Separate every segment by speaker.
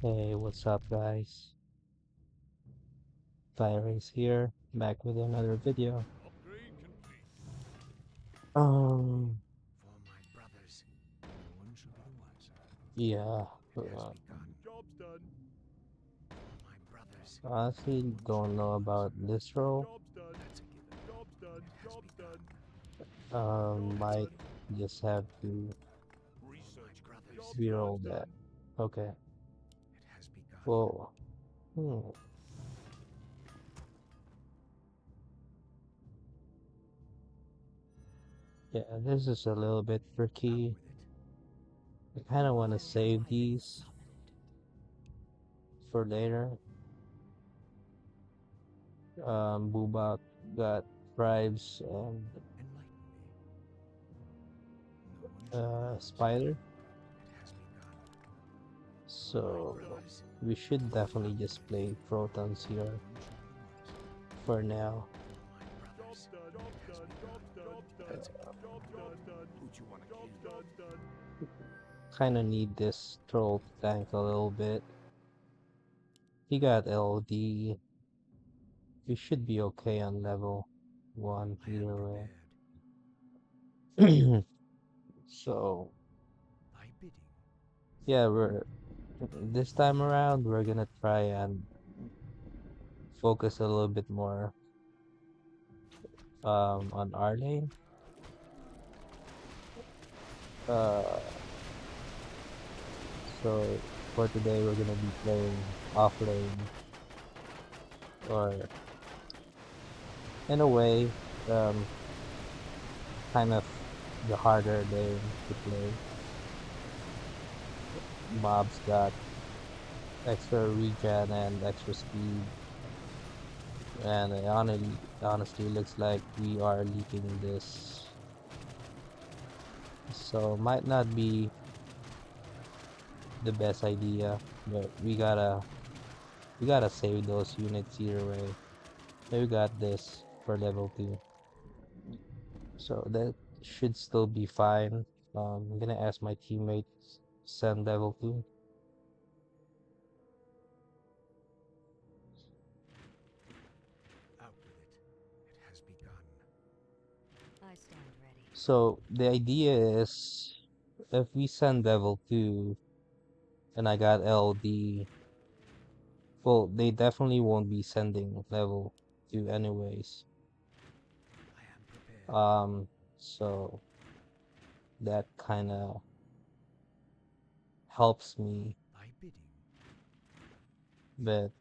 Speaker 1: Hey, what's up, guys? Virus here, back with another video.
Speaker 2: Upgrade complete.
Speaker 1: Um,
Speaker 2: For my brothers, no one shall be the wiser.
Speaker 1: yeah,
Speaker 2: It has
Speaker 1: uh,
Speaker 2: begun. Job's done. For my brothers,
Speaker 1: honestly,
Speaker 2: no one shall
Speaker 1: don't
Speaker 2: be
Speaker 1: know
Speaker 2: the
Speaker 1: about
Speaker 2: wiser.
Speaker 1: this role.
Speaker 2: Job's done. That's a given. Job's done.
Speaker 1: Might
Speaker 2: Job's done. Job's done.
Speaker 1: just have to
Speaker 2: Research complete. Job's done.
Speaker 1: re-roll that. Okay,
Speaker 2: It has begun.
Speaker 1: whoa. Hmm. Yeah, this is a little bit
Speaker 2: Out
Speaker 1: tricky.
Speaker 2: with it.
Speaker 1: I kind of want to save these for later. Bubak got tribes and
Speaker 2: Enlighten me. No one shall be the wiser.
Speaker 1: spider.
Speaker 2: It has begun. For my
Speaker 1: So
Speaker 2: brothers,
Speaker 1: we should definitely
Speaker 2: out
Speaker 1: just
Speaker 2: with it.
Speaker 1: play protons
Speaker 2: No
Speaker 1: here
Speaker 2: one shall be the wiser.
Speaker 1: for now.
Speaker 2: For my brothers, it has begun. That's a given. Who'd you want to kill?
Speaker 1: Kind of need this troll to tank a little bit. He got LD. We should be okay on level 1
Speaker 2: I am
Speaker 1: either
Speaker 2: prepared.
Speaker 1: way. So
Speaker 2: Thy bidding.
Speaker 1: yeah, we're this time around we're gonna try and focus a little bit more on our lane. Uh so for today we're gonna be playing off lane, or in a way, kind of the harder lane to play. Mobs got extra regen and extra speed, and it honestly looks like we are leaking this, so might not be the best idea, but we gotta save those units either way. We got this for level 2, so that should still be fine. I'm gonna ask my teammates send level 2.
Speaker 2: Out with it. It has begun.
Speaker 3: I stand ready.
Speaker 1: So the idea is, if we send level 2 and I got LD, well, they definitely won't be sending level 2 anyways.
Speaker 2: I am prepared.
Speaker 1: So that kind of helps me,
Speaker 2: Thy bidding.
Speaker 1: but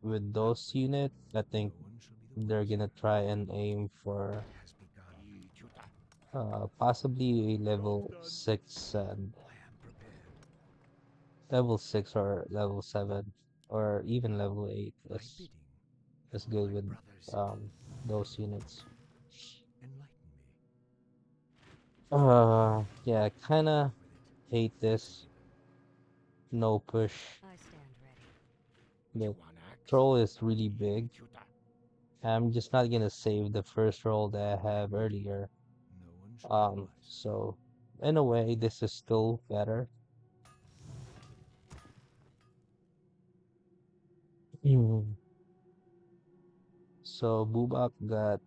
Speaker 1: with those units, I
Speaker 2: No
Speaker 1: think
Speaker 2: one shall be the
Speaker 1: they're
Speaker 2: wiser.
Speaker 1: gonna try and aim for
Speaker 2: It has begun.
Speaker 1: possibly a
Speaker 2: Job's
Speaker 1: level
Speaker 2: done.
Speaker 1: 6 and
Speaker 2: I am prepared.
Speaker 1: level 6 or level 7 or even level 8
Speaker 2: Thy bidding.
Speaker 1: is
Speaker 2: For
Speaker 1: good
Speaker 2: my
Speaker 1: with
Speaker 2: brothers,
Speaker 1: those units.
Speaker 2: enlighten me.
Speaker 1: Yeah, I kind
Speaker 2: Out
Speaker 1: of
Speaker 2: with it.
Speaker 1: hate
Speaker 2: That's a
Speaker 1: this
Speaker 2: given.
Speaker 1: no push.
Speaker 3: I stand ready.
Speaker 1: The
Speaker 2: You want axe?
Speaker 1: troll is really big.
Speaker 2: Tuta.
Speaker 1: I'm just not gonna save the first roll that I have earlier.
Speaker 2: No one shall be the wiser.
Speaker 1: So in a way, this is still better. Mm. So Bubak got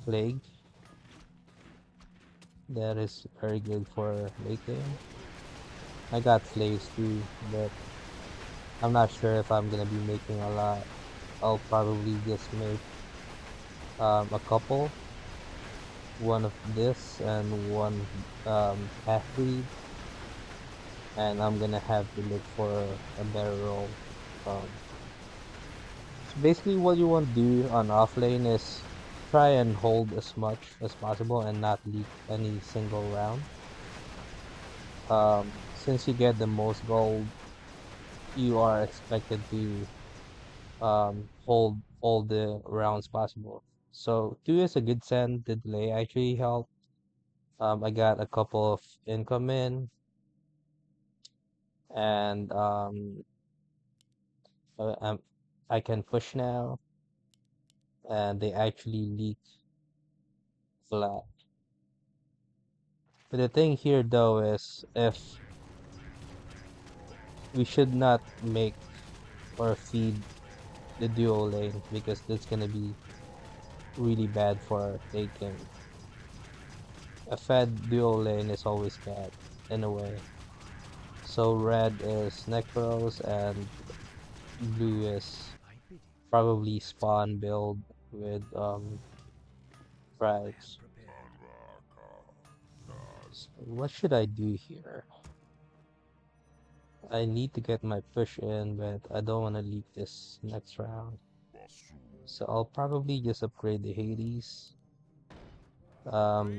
Speaker 1: plague. That is very good for late game. I got slaves too, but I'm not sure if I'm gonna be making a lot. I'll probably just make a couple, one of this and one half breed, and I'm gonna have to look for a better role. Um, so basically, what you want to do on offlane is try and hold as much as possible and not leak any single round. Since you get the most gold, you are expected to hold all the rounds possible. So 2 is a good send. The delay actually helped. I got a couple of income in, and I'm, I can push now, and they actually leak flat. But the thing here though is, if we should not make or feed the duo lane because that's gonna be really bad for late game. A fed duo lane is always bad in a way. So red is Necros and blue is
Speaker 2: I bid you farewell.
Speaker 1: probably spawn build with
Speaker 2: I am
Speaker 1: tribes.
Speaker 2: prepared.
Speaker 1: So what should I do here? I need to get my push in, but I don't want to leak this next round. So I'll probably just upgrade the Hades.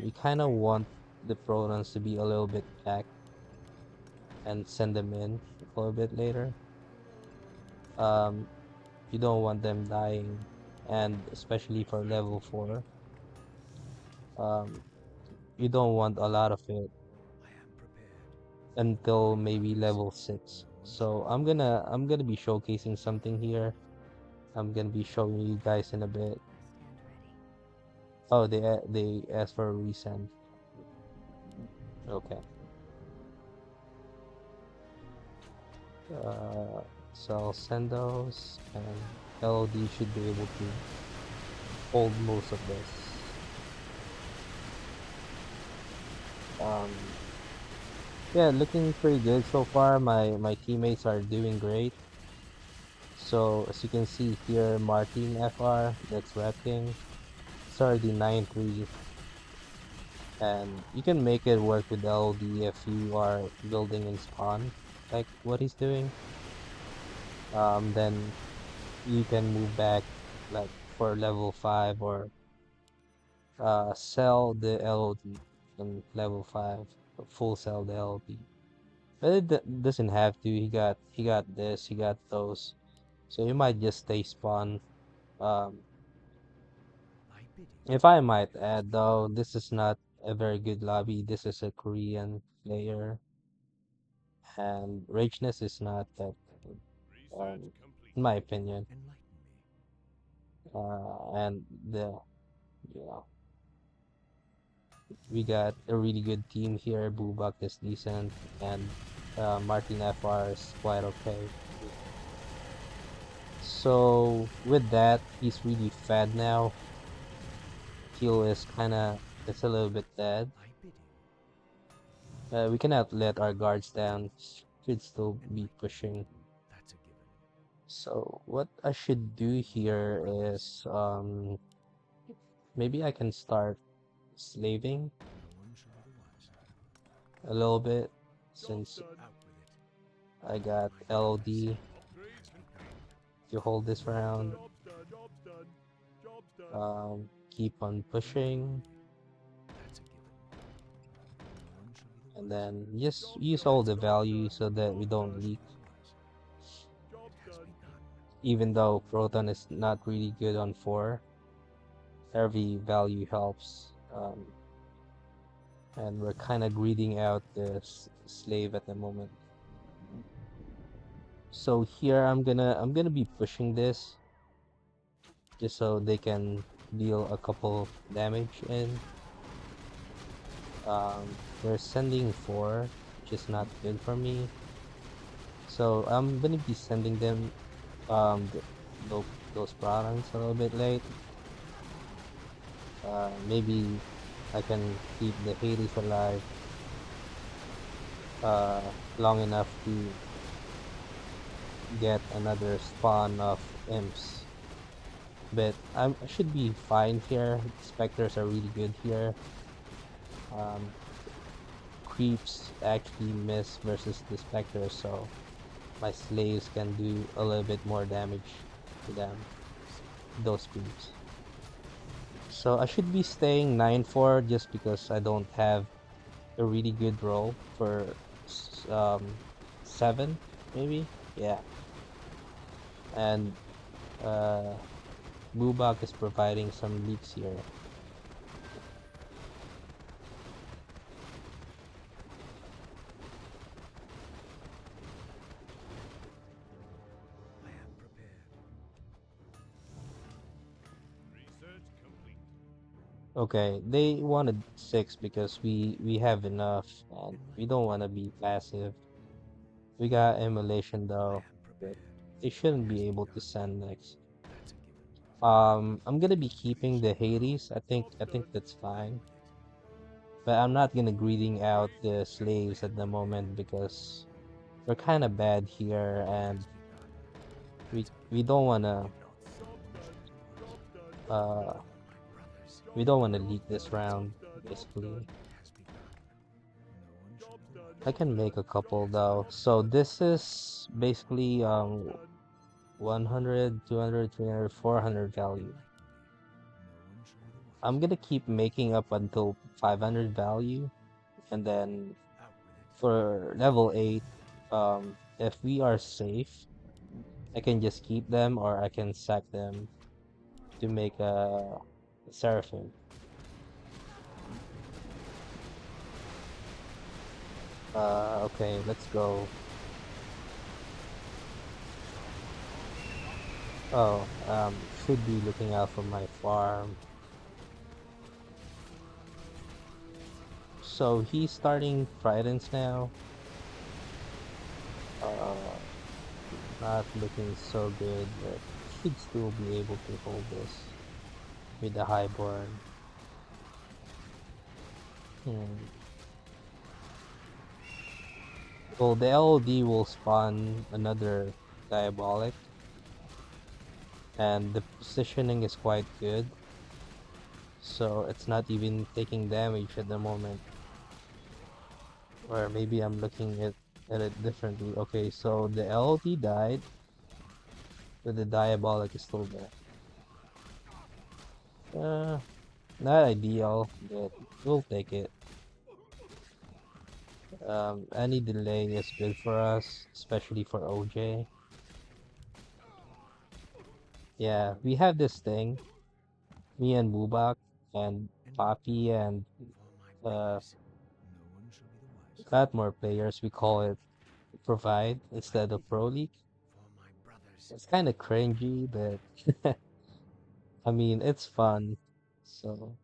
Speaker 1: We kind of want the Protons to be a little bit back and send them in a little bit later. Um, you don't want them dying, and especially for level 4, um, you don't want a lot of it
Speaker 2: I am prepared.
Speaker 1: until maybe
Speaker 2: Rise.
Speaker 1: level 6.
Speaker 2: No one
Speaker 1: So
Speaker 2: shall
Speaker 1: I'm gonna be showcasing something here. I'm gonna be showing you guys in a bit.
Speaker 3: I stand ready.
Speaker 1: Oh, they asked for a resend. Okay. Uh, so I'll send those, and LOD should be able to hold most of this. Um, yeah, looking pretty good so far. My teammates are doing great. So as you can see here, Martin FR, that's Red King. It's already 9-3, and you can make it work with LOD if you are building in spawn, like what he's doing. Then you can move back like for level 5 or sell the LOD in level 5, or full sell the LOD. But it doesn't have to. He got this, he got those. So you might just stay spawn. Um,
Speaker 2: I bid you
Speaker 1: if I might add though, this is not a very good lobby. This is a Korean player, and Rageness is not that good,
Speaker 2: research complete.
Speaker 1: in my opinion.
Speaker 2: Enlighten me.
Speaker 1: And yeah, we got a really good team here. Bubak is decent, and Martin FR is quite okay. So with that, he's really fed now. Heal is it's a little bit dead.
Speaker 2: I bid you.
Speaker 1: We cannot let our guards down. Should still be
Speaker 2: Enlighten me.
Speaker 1: pushing.
Speaker 2: That's a given.
Speaker 1: So what I should do here
Speaker 2: Rise.
Speaker 1: is maybe I can start slaving
Speaker 2: No one shall be the wiser.
Speaker 1: a little bit
Speaker 2: Job
Speaker 1: since
Speaker 2: done. Out with it.
Speaker 1: I got
Speaker 2: My progress.
Speaker 1: LOD
Speaker 2: Upgrades complete.
Speaker 1: to hold this round.
Speaker 2: Job done. Job done. Job done.
Speaker 1: Keep on pushing,
Speaker 2: That's a given. No one shall be the
Speaker 1: and
Speaker 2: wiser.
Speaker 1: then just
Speaker 2: Job
Speaker 1: use
Speaker 2: done.
Speaker 1: all the
Speaker 2: Job
Speaker 1: value
Speaker 2: done.
Speaker 1: so that we
Speaker 2: Job
Speaker 1: don't
Speaker 2: done.
Speaker 1: leak.
Speaker 2: Job It has done. begun.
Speaker 1: Even though Proton is not really good on 4, every value helps. And we're kind of greeding out the slave at the moment. So here I'm gonna be pushing this just so they can deal a couple damage in. They're sending 4, which is not good for me. So I'm gonna be sending them th those products a little bit late. Maybe I can keep the Hades alive long enough to get another spawn of imps. But I should be fine here. Specters are really good here. Um, Creeps actually miss versus the specters, so my slaves can do a little bit more damage to them, those creeps. So I should be staying 9-4 just because I don't have a really good roll for 7, maybe? Yeah. And uh Bubak is providing some leaks here.
Speaker 2: I am prepared. Research complete.
Speaker 1: Okay, they wanted 6 because we have enough and we
Speaker 2: Enlighten
Speaker 1: don't
Speaker 2: me.
Speaker 1: want to be passive. We got emulation
Speaker 2: I
Speaker 1: though,
Speaker 2: am
Speaker 1: but
Speaker 2: prepared.
Speaker 1: they shouldn't
Speaker 2: Has
Speaker 1: be able to
Speaker 2: begun.
Speaker 1: send next.
Speaker 2: That's a given.
Speaker 1: I'm gonna be keeping the
Speaker 2: Initiate.
Speaker 1: Hades. I think that's fine.
Speaker 2: On it.
Speaker 1: But I'm not gonna greeting out the slaves at the moment because we're kind of bad here, and
Speaker 2: Has begun.
Speaker 1: we
Speaker 2: That's a
Speaker 1: we
Speaker 2: given.
Speaker 1: don't wanna
Speaker 2: You know the
Speaker 1: uh
Speaker 2: all my brothers.
Speaker 1: we don't wanna leak this
Speaker 2: That's a
Speaker 1: round.
Speaker 2: given.
Speaker 1: Basically,
Speaker 2: Has begun. No one shall be the
Speaker 1: I
Speaker 2: wiser.
Speaker 1: can make a couple
Speaker 2: Has
Speaker 1: though.
Speaker 2: begun.
Speaker 1: So this is basically 100, 200, 300, 400 value.
Speaker 2: Enlighten me. No one shall be the
Speaker 1: I'm
Speaker 2: wiser.
Speaker 1: gonna keep making up until 500 value, and then
Speaker 2: Out with it.
Speaker 1: for level 8, if we are safe, I can just keep them or I can sack them to make a seraphim. Okay, let's go. Oh, should be looking out for my farm. So he's starting tridents now. Uh, not looking so good, but should still be able to hold this with the highborn. Hmm. Well, the LOD will spawn another diabolic, and the positioning is quite good, so it's not even taking damage at the moment. Or maybe I'm looking at it differently. Okay, so the LOD died, but the diabolic is still there. Uh, Not ideal, but we'll take it. Any delay is good for us, especially for OJ. Yeah, we have this thing, me and Bubak and Poppy
Speaker 2: Enlighten
Speaker 1: and
Speaker 2: me. For my
Speaker 1: uh,
Speaker 2: brothers. No one shall be the wiser.
Speaker 1: lot more players. We call it Provide instead of Pro League.
Speaker 2: For my brothers.
Speaker 1: It's kind of cringy, but I mean it's fun. So,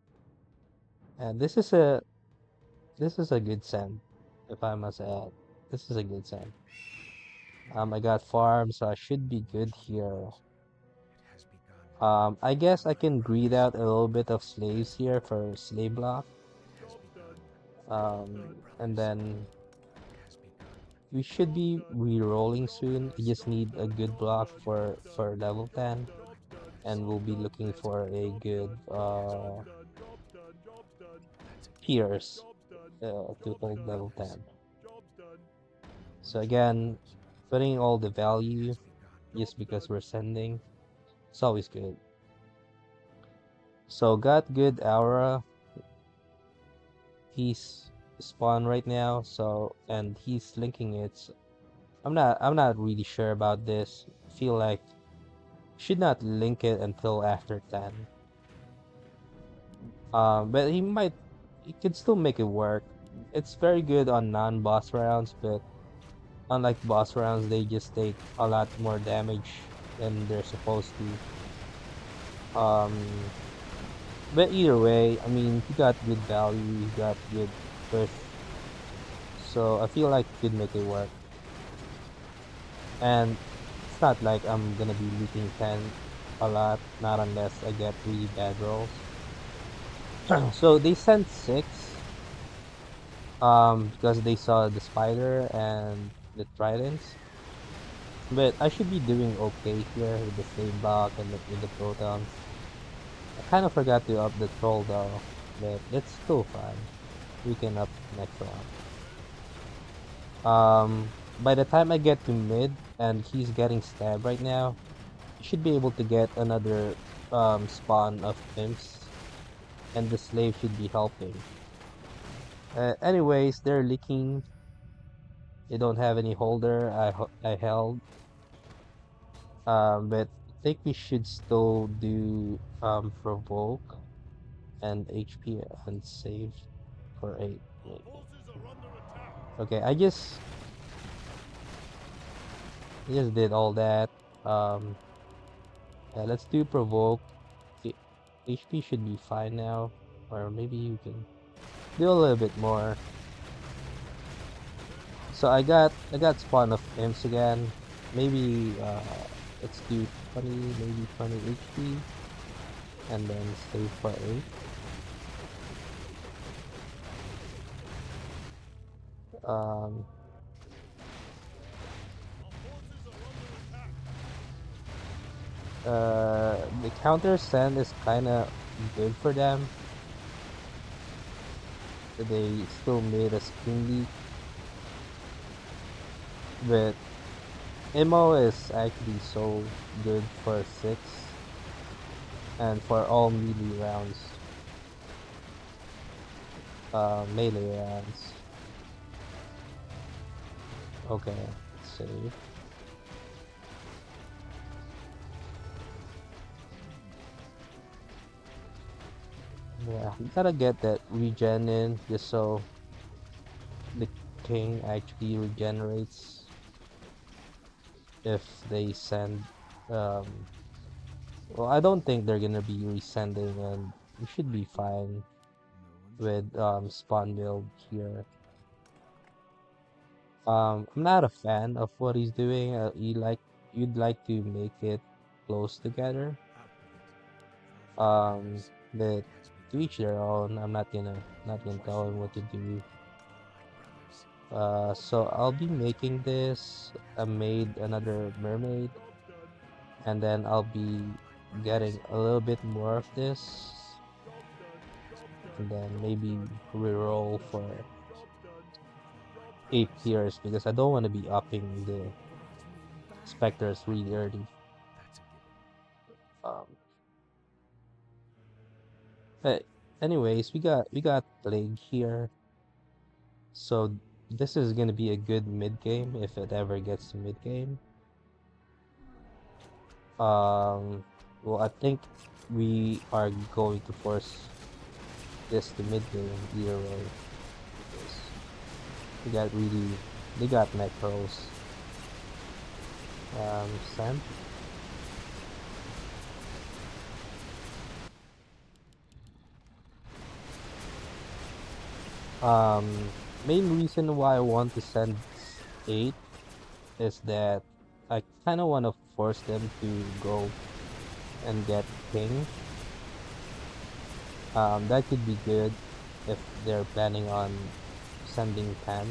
Speaker 1: and this is a good send, if I must add. This is a good send. I got farm, so I should be
Speaker 2: No one
Speaker 1: good
Speaker 2: shall be the
Speaker 1: here.
Speaker 2: wiser. It has begun.
Speaker 1: I
Speaker 2: For
Speaker 1: guess I
Speaker 2: my
Speaker 1: can breed
Speaker 2: brothers.
Speaker 1: out a little bit of slaves here for slave block.
Speaker 2: It has begun. For my
Speaker 1: And
Speaker 2: brothers.
Speaker 1: then
Speaker 2: It has begun.
Speaker 1: we should be re-rolling soon. I
Speaker 2: That's a
Speaker 1: just
Speaker 2: given.
Speaker 1: need a good block for level 10, and we'll be looking
Speaker 2: That's a
Speaker 1: for
Speaker 2: given.
Speaker 1: a good
Speaker 2: That's a given.
Speaker 1: pierce to
Speaker 2: For my
Speaker 1: hold level
Speaker 2: brothers.
Speaker 1: 10.
Speaker 2: No
Speaker 1: So
Speaker 2: one shall be the
Speaker 1: again,
Speaker 2: wiser.
Speaker 1: putting all the
Speaker 2: It
Speaker 1: value
Speaker 2: has begun.
Speaker 1: just because we're sending, it's always good. So got good aura. He's spawn right now, so and he's linking it. So I'm not really sure about this. Feel like should not link it until after 10. But he could still make it work. It's very good on non-boss rounds, but unlike boss rounds, they just take a lot more damage than they're supposed to. Um, but either way, I mean, he got good value, he got good push, so I feel like he could make it work. And it's not like I'm gonna be leaking 10 a lot, not unless I get really bad rolls. So they sent 6, because they saw the spider and the tridents. But I should be doing okay here with the slave block and with the protons. I kind of forgot to up the troll though, but it's still fine. We can up next round. By the time I get to mid and he's getting stabbed right now, I should be able to get another spawn of imps, and the slave should be helping. Anyways, they're leaking. They don't have any holder. I held. But I think we should still do provoke and HP and save for 8 maybe. Okay, I just did all that. Um, yeah, let's do provoke. I- HP should be fine now, or maybe you can do a little bit more. So I got spawn of imps again. Maybe let's do 20, maybe 20 HP, and then save for 8. Um, the counter send is kind of good for them. They still made a screen leak, but MO is actually so good for 6 and for all melee rounds, melee rounds. Okay, save. Yeah, you gotta get that regen in just so the king actually regenerates if they send. Um, well, I don't think they're gonna be resending, and we should be fine with spawn build here. I'm not a fan of what he's doing. You'd like to make it close together. But to each their own. I'm not gonna tell him what to do. So I'll be making this. I made another mermaid, and then I'll be getting a little bit more of this, and then maybe reroll for 8 tiers because I don't want to be upping the specters really early. Um, but anyways, we got plague here, so this is gonna be a good mid game if it ever gets to mid game. Um, well, I think we are going to force this to mid game either way because they got necros. Sent. Main reason why I want to send 8 is that I kind of want to force them to go and get king. That could be good if they're planning on sending 10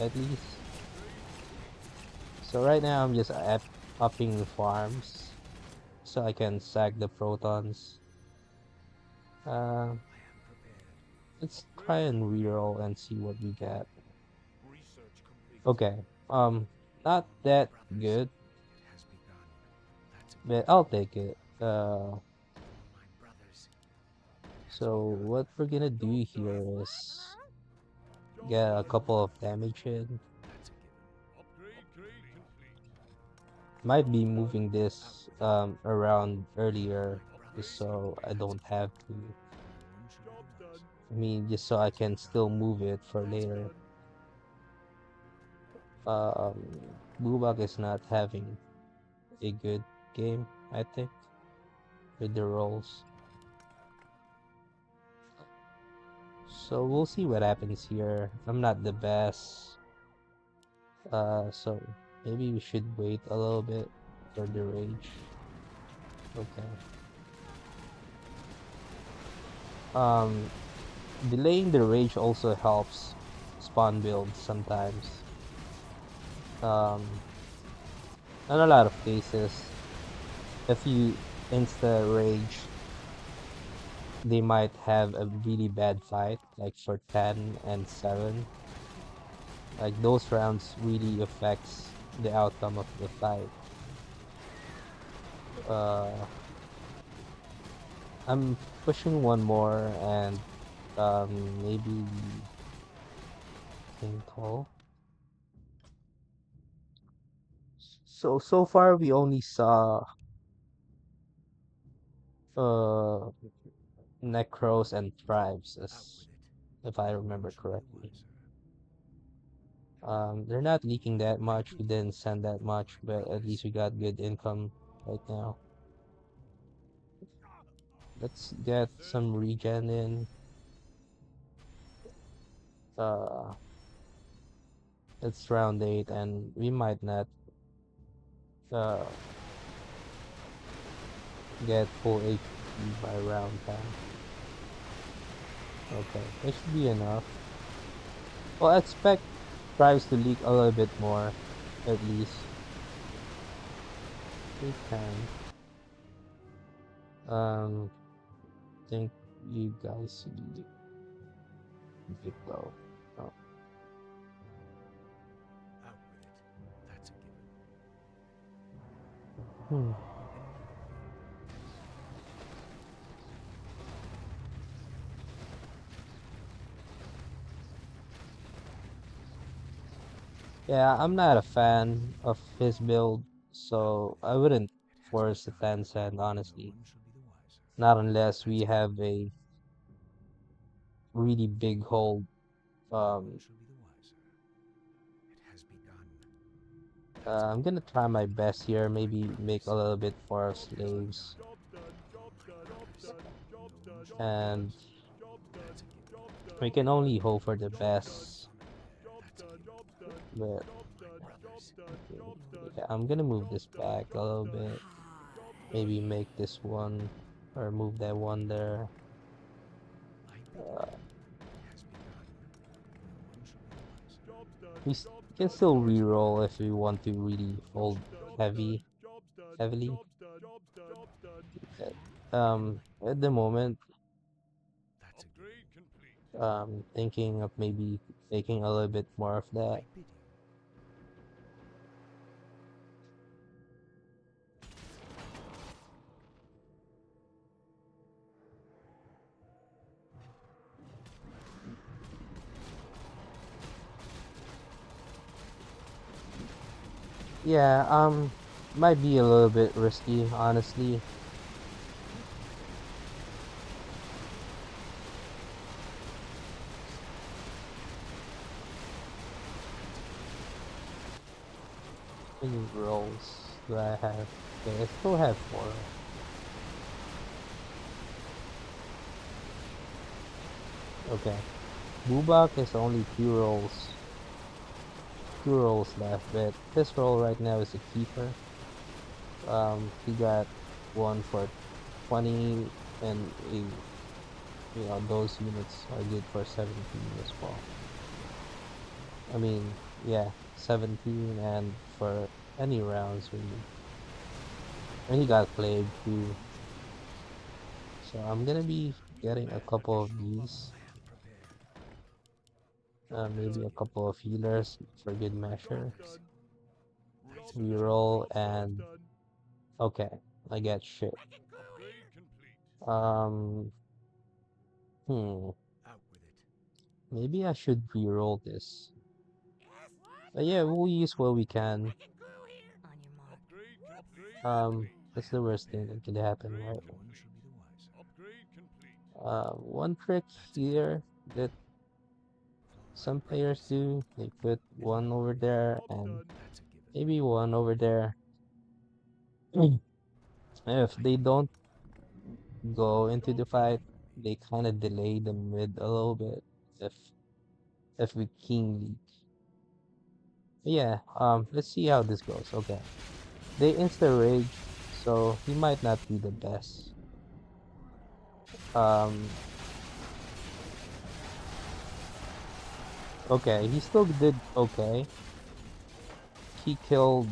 Speaker 1: at least. So right now I'm just upping farms so I can sack the protons. Uh, let's try and reroll and see what we get. Okay, not that good, but I'll take it. So what we're gonna do here is get a couple of damage in. Might be moving this around earlier just so I don't have to. I mean, just so I can still move it for later. Bubak is not having a good game, I think, with the rolls. So we'll see what happens here. I'm not the best. So maybe we should wait a little bit for the rage. Okay. Um, Delaying the rage also helps spawn builds sometimes. Um, in a lot of cases, if you insta rage, they might have a really bad fight, like for 10 and 7. Like those rounds really affects the outcome of the fight. Uh, I'm pushing one more and maybe King Tall. So far we only saw uh Necros and Tribes, as if I remember correctly. They're not leaking that much. We didn't send that much, but at least we got good income right now. Let's get some regen in. Uh, It's round 8 and we might not uh, get full HP by round 10. Okay, that should be enough. Well, I expect drives to leak a little bit more, at least. They can. Think you guys should be low. Oh.
Speaker 2: Out with it. That's a given.
Speaker 1: Hmm. Yeah, I'm not a fan of his build, so I wouldn't
Speaker 2: It has
Speaker 1: force a
Speaker 2: begun.
Speaker 1: 10 cent,
Speaker 2: No
Speaker 1: honestly.
Speaker 2: one shall be the wiser.
Speaker 1: Not unless we
Speaker 2: That's a
Speaker 1: have
Speaker 2: given.
Speaker 1: a really big hold.
Speaker 2: No one
Speaker 1: Um,
Speaker 2: shall be the wiser. It has begun. That's a
Speaker 1: I'm gonna
Speaker 2: given.
Speaker 1: try my best here,
Speaker 2: My
Speaker 1: maybe make a
Speaker 2: purpose.
Speaker 1: little bit more
Speaker 2: It has
Speaker 1: slaves.
Speaker 2: begun. My purpose. No one shall be the
Speaker 1: And
Speaker 2: wiser. That's a given.
Speaker 1: we can only hope for the
Speaker 2: Summon
Speaker 1: best.
Speaker 2: there. That's a given.
Speaker 1: But
Speaker 2: My brothers.
Speaker 1: yeah, I'm gonna move this back a little bit. Maybe make this one or move that one there.
Speaker 2: I bid
Speaker 1: Uh,
Speaker 2: it. It has begun. No one shall be the wiser.
Speaker 1: can still reroll if we want to really hold heavy, heavily. At the moment,
Speaker 2: That's a given.
Speaker 1: thinking of maybe taking a little bit more of that.
Speaker 2: I bid you.
Speaker 1: Yeah, might be a little bit risky, honestly. How many rolls do I have? Okay, I still have 4. Okay. Bubak is only 2 rolls. 2 rolls left, but this roll right now is a keeper. He got one for 20 and those units are good for 17 as well. I mean, yeah, 17 and for any rounds really. And he got plague too. So I'm gonna be getting a couple of these.
Speaker 2: Land prepared. That's a
Speaker 1: Maybe a
Speaker 2: given.
Speaker 1: couple of healers for good
Speaker 2: My
Speaker 1: measure.
Speaker 2: brothers. That's a given.
Speaker 1: Reroll and okay, I get shit. Um, hmm,
Speaker 2: Out with it.
Speaker 1: maybe I should reroll this. But yeah, we'll use what we can.
Speaker 3: On your mark.
Speaker 1: That's the worst thing that could happen, right?
Speaker 2: No one shall be the wiser.
Speaker 1: One trick
Speaker 2: That's a given.
Speaker 1: here that
Speaker 2: My
Speaker 1: some players
Speaker 2: brothers.
Speaker 1: do, they put one over there and
Speaker 2: That's a given.
Speaker 1: maybe one over there. If
Speaker 2: I
Speaker 1: they
Speaker 2: bid you.
Speaker 1: don't go into the fight,
Speaker 2: Follow me.
Speaker 1: they kind of delay the mid a little bit if we king lead. Yeah, let's see how this goes. Okay. They insta rage, so he might not be the best. Um, okay, he still did okay. He killed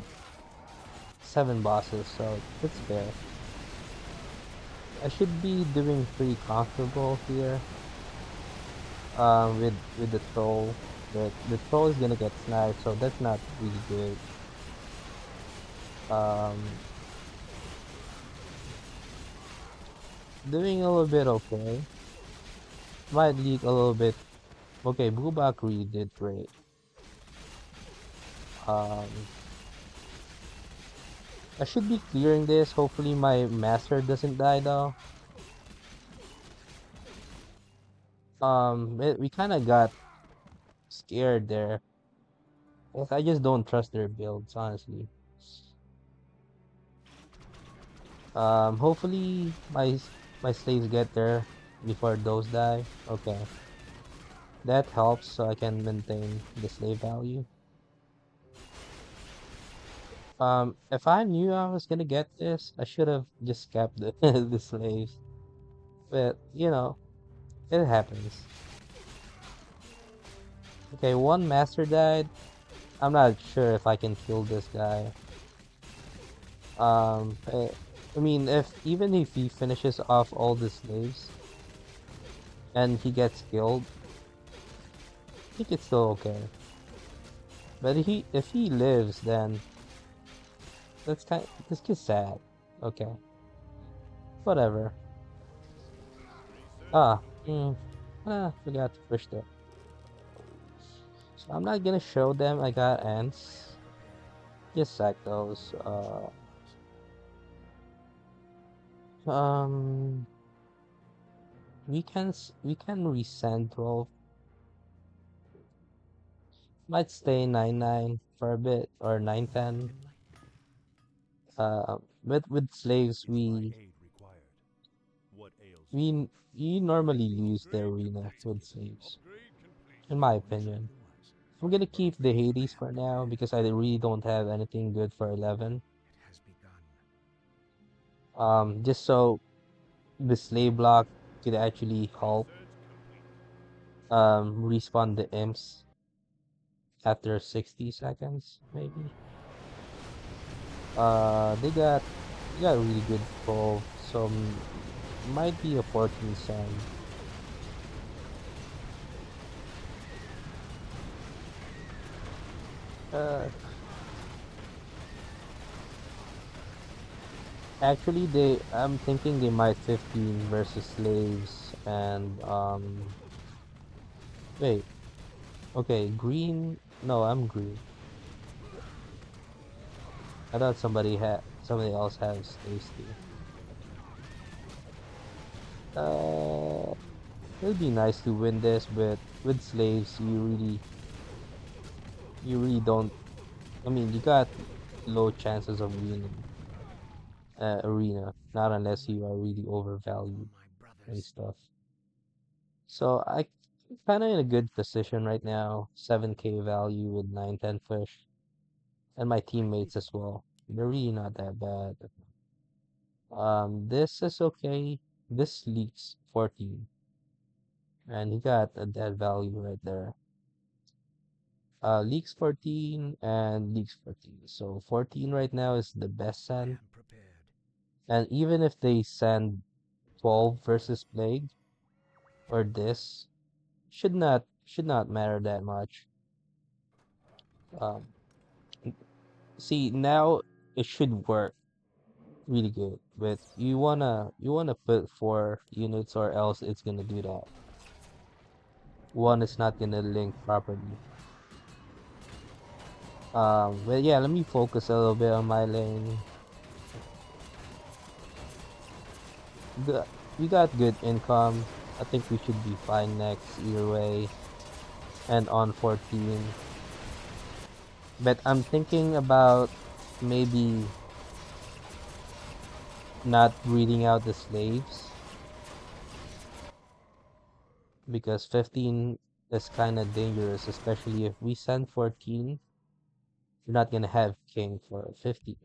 Speaker 1: 7 bosses, so that's fair. I should be doing pretty comfortable here. With the troll, but the troll is gonna get sniped, so that's not really good. Um, doing a little bit okay. Might leak a little bit. Okay, Bubak really did great. Um, I should be clearing this. Hopefully my master doesn't die though. We kind of got scared there. Yes, I just don't trust their builds, honestly. Hopefully my slaves get there before those die. Okay, that helps so I can maintain the slave value. If I knew I was gonna get this, I should have just kept the the slaves. But you know, it happens. Okay, one master died. I'm not sure if I can kill this guy. I mean, if even if he finishes off all the slaves and he gets killed, I think it's still okay. But if he lives, then that's just sad. Okay, whatever. Ah, forgot to push that. So I'm not gonna show them I got ants. Just sack those. Um, we can resend 12. Might stay 9-9 for a bit or 9-10. With slaves
Speaker 2: Aid required. What ails you?
Speaker 1: we normally use the
Speaker 2: Upgrade
Speaker 1: arena
Speaker 2: complete.
Speaker 1: with slaves,
Speaker 2: Upgrade complete.
Speaker 1: in my
Speaker 2: Who said
Speaker 1: opinion.
Speaker 2: otherwise?
Speaker 1: I'm gonna keep the
Speaker 2: Upgrade
Speaker 1: Hades
Speaker 2: plan
Speaker 1: for now
Speaker 2: prepared.
Speaker 1: because I really don't have anything good for 11.
Speaker 2: It has begun.
Speaker 1: Just so the slave block could actually help
Speaker 2: Research complete.
Speaker 1: respawn the imps after 60 seconds, maybe. They got really good 12, so might be a 14 send. Uh, Actually, I'm thinking they might 15 versus slaves and wait, okay, green. No, I'm green. I thought somebody else has slaves too. Uh, it'd be nice to win this, but with slaves, you really don't. I mean, you got low chances of winning arena, not unless you are really
Speaker 2: For
Speaker 1: overvalued
Speaker 2: my
Speaker 1: and
Speaker 2: brothers.
Speaker 1: stuff. So I kind of in a good position right now, 7K value with 9-10 push, and my
Speaker 2: I
Speaker 1: teammates
Speaker 2: did it.
Speaker 1: as well. They're really not that bad. This is okay. This leaks 14, and he got a dead value right there. Leaks 14 and leaks 14. So 14 right now is the best
Speaker 2: I
Speaker 1: send.
Speaker 2: am prepared.
Speaker 1: And even if they send 12 versus Plague or this, should not matter that much. Um, See, now it should work really good, but you wanna put 4 units or else it's gonna do that. One is not gonna link properly. But yeah, let me focus a little bit on my lane. The We got good income. I think we should be fine next either way. And on 14. But I'm thinking about maybe not breeding out the slaves because 15 is kind of dangerous, especially if we send 14, you're not gonna have king for 15.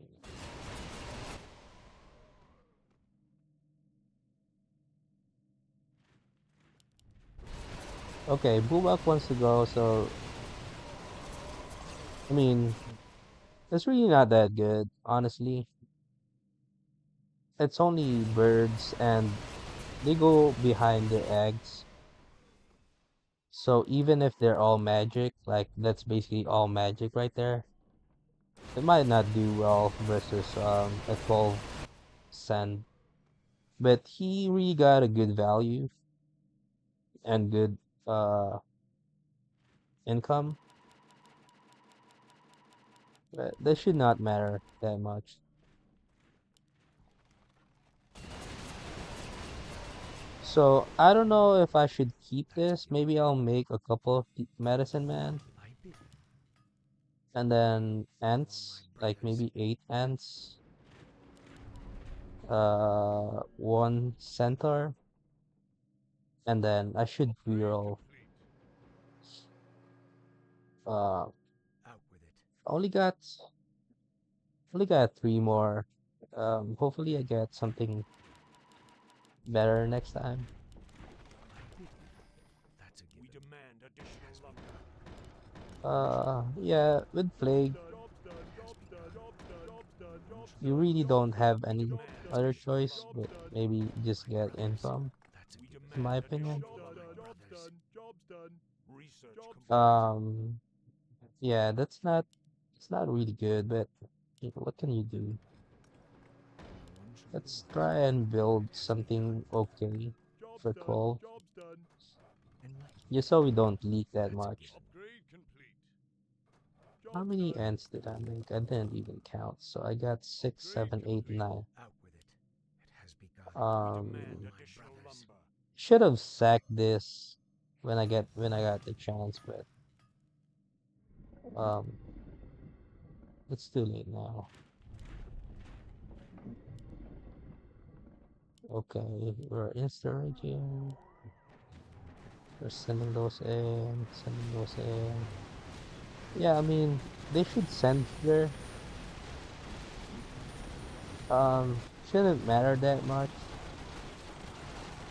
Speaker 1: Okay, Bubak wants to go, so I mean, it's really not that good, honestly. It's only birds and they go behind the eggs. So even if they're all magic, like that's basically all magic right there, it might not do well versus a 12 send. But he really got a good value and good uh income. But that should not matter that much. So I don't know if I should keep
Speaker 2: That's
Speaker 1: this. Maybe I'll make a couple of medicine man
Speaker 2: I did it.
Speaker 1: and then
Speaker 2: For my
Speaker 1: ants, like
Speaker 2: brothers.
Speaker 1: maybe 8 ants. One centaur, and then I should
Speaker 2: Upgrade
Speaker 1: reroll.
Speaker 2: complete.
Speaker 1: Uh,
Speaker 2: Out with it.
Speaker 1: only got Only got three more. Hopefully I get something better next time.
Speaker 2: That's a given. We demand additional lumber.
Speaker 1: Yeah, with Plague, you really don't have
Speaker 2: We
Speaker 1: any
Speaker 2: demand
Speaker 1: other
Speaker 2: additional
Speaker 1: choice,
Speaker 2: lumber.
Speaker 1: but maybe just get income,
Speaker 2: That's a we
Speaker 1: in my
Speaker 2: demand
Speaker 1: opinion.
Speaker 2: additional lumber. Job's done. Research complete.
Speaker 1: Um, yeah, it's not really good, but what can you do?
Speaker 2: One should be
Speaker 1: Let's
Speaker 2: wise.
Speaker 1: try and build
Speaker 2: Has to be done.
Speaker 1: something okay for coal,
Speaker 2: Job's done. Enlighten
Speaker 1: just
Speaker 2: me.
Speaker 1: so we don't leak that
Speaker 2: That's a
Speaker 1: much.
Speaker 2: given. Upgrade complete.
Speaker 1: How
Speaker 2: Job's
Speaker 1: many
Speaker 2: done.
Speaker 1: ants did I make? I didn't even count. So I got six,
Speaker 2: Upgrade
Speaker 1: seven, eight,
Speaker 2: complete.
Speaker 1: nine.
Speaker 2: Out with it. It has begun. We demand
Speaker 1: Um,
Speaker 2: additional lumber.
Speaker 1: should have sacked this when I got the chance, but um, it's too late now. Okay, we're in storage here. We're sending those in, sending those in. Yeah, I mean, they should send here. Shouldn't matter that much.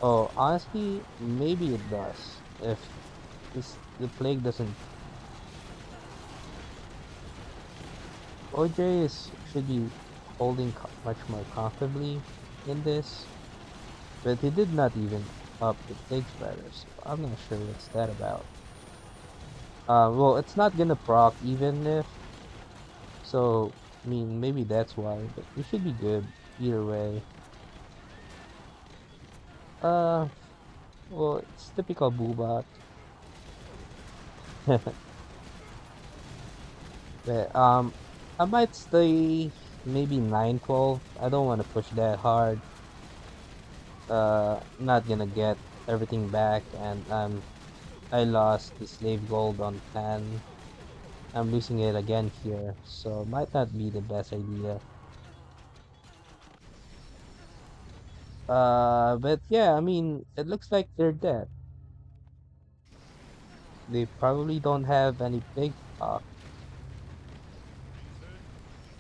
Speaker 1: Oh, honestly, maybe it does. If the plague doesn't, OJ is should be holding much more comfortably in this, but he did not even up the plague spreader, so I'm not sure what's that about. Well, it's not gonna proc even if, so I mean maybe that's why, but we should be good either way. Uh, well, it's typical Bubak. But I might stay maybe 9-12. I don't want to push that hard. Not gonna get everything back, and I lost the slave gold on 10. I'm losing it again here, so might not be the best idea. But yeah, I mean, it looks like they're dead. They probably don't have any big talk.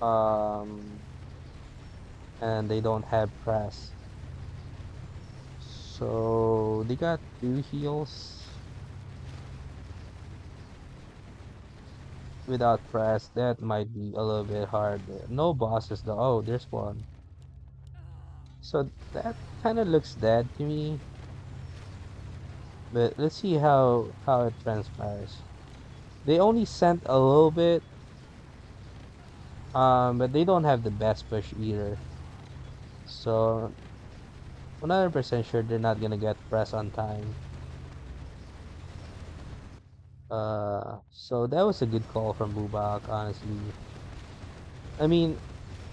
Speaker 1: Um, and they don't have press. So they got two heals without press. That might be a little bit hard. No bosses though. Oh, there's one. So that kind of looks dead to me. But let's see how it transpires. They only sent a little bit. But they don't have the best push either. So 100% sure they're not gonna get press on time. So that was a good call from Bubak, honestly. I mean,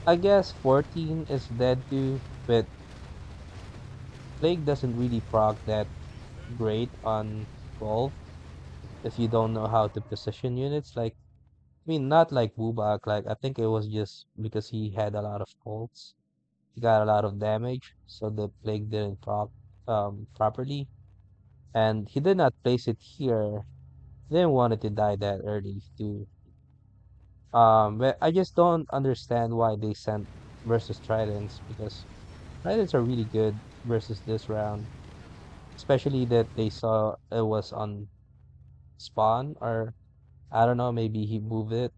Speaker 1: I guess 14 is dead too, but Plague doesn't really proc that great on 12 if you don't know how to position units. Like, I mean, not like Bubak. Like, I think it was just because he had a lot of bolts. He got a lot of damage, so the Plague didn't proc properly. And he did not place it here. Didn't want it to die that early too. But I just don't understand why they sent versus Tridents, because Tridents are really good versus this round, especially that they saw it was on spawn, or I don't know, maybe he moved it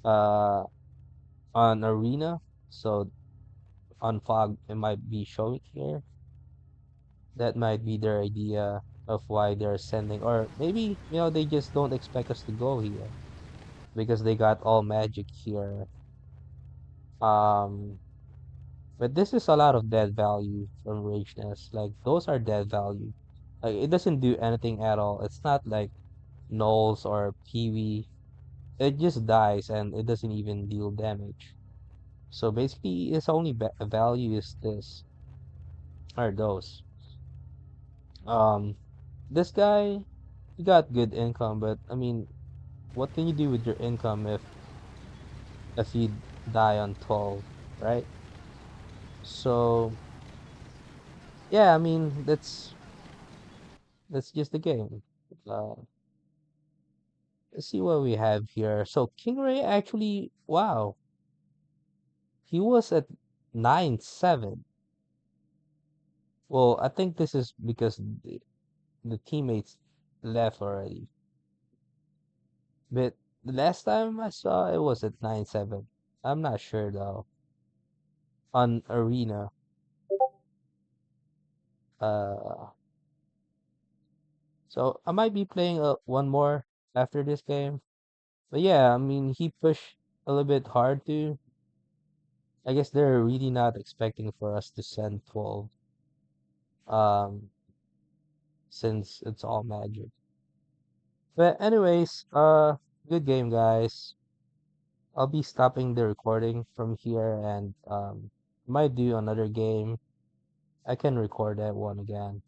Speaker 1: uh on arena, so on fog it might be showing here. That might be their idea of why they're sending, or maybe they just don't expect us to go here because they got all magic here. Um, but this is a lot of dead value from Rageness. Like those are dead value. Like it doesn't do anything at all. It's not like Knolls or Peewee. It just dies and it doesn't even deal damage. So basically, its only value is this, are those. Um, this guy, he got good income, but I mean, what can you do with your income if you die on 12, right? So yeah, I mean that's just the game. Uh, Let's see what we have here. So King Ray actually, wow, he was at 9-7. Well, I think this is because the teammates left already. But the last time I saw it was at 9-7. I'm not sure though. On Arena. Uh so I might be playing one more after this game. But yeah, I mean he pushed a little bit hard too. I guess they're really not expecting for us to send 12. Um since it's all magic. But anyways, good game guys. I'll be stopping the recording from here and might do another game. I can record that one again.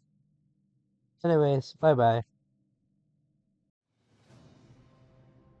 Speaker 1: Anyways, bye bye.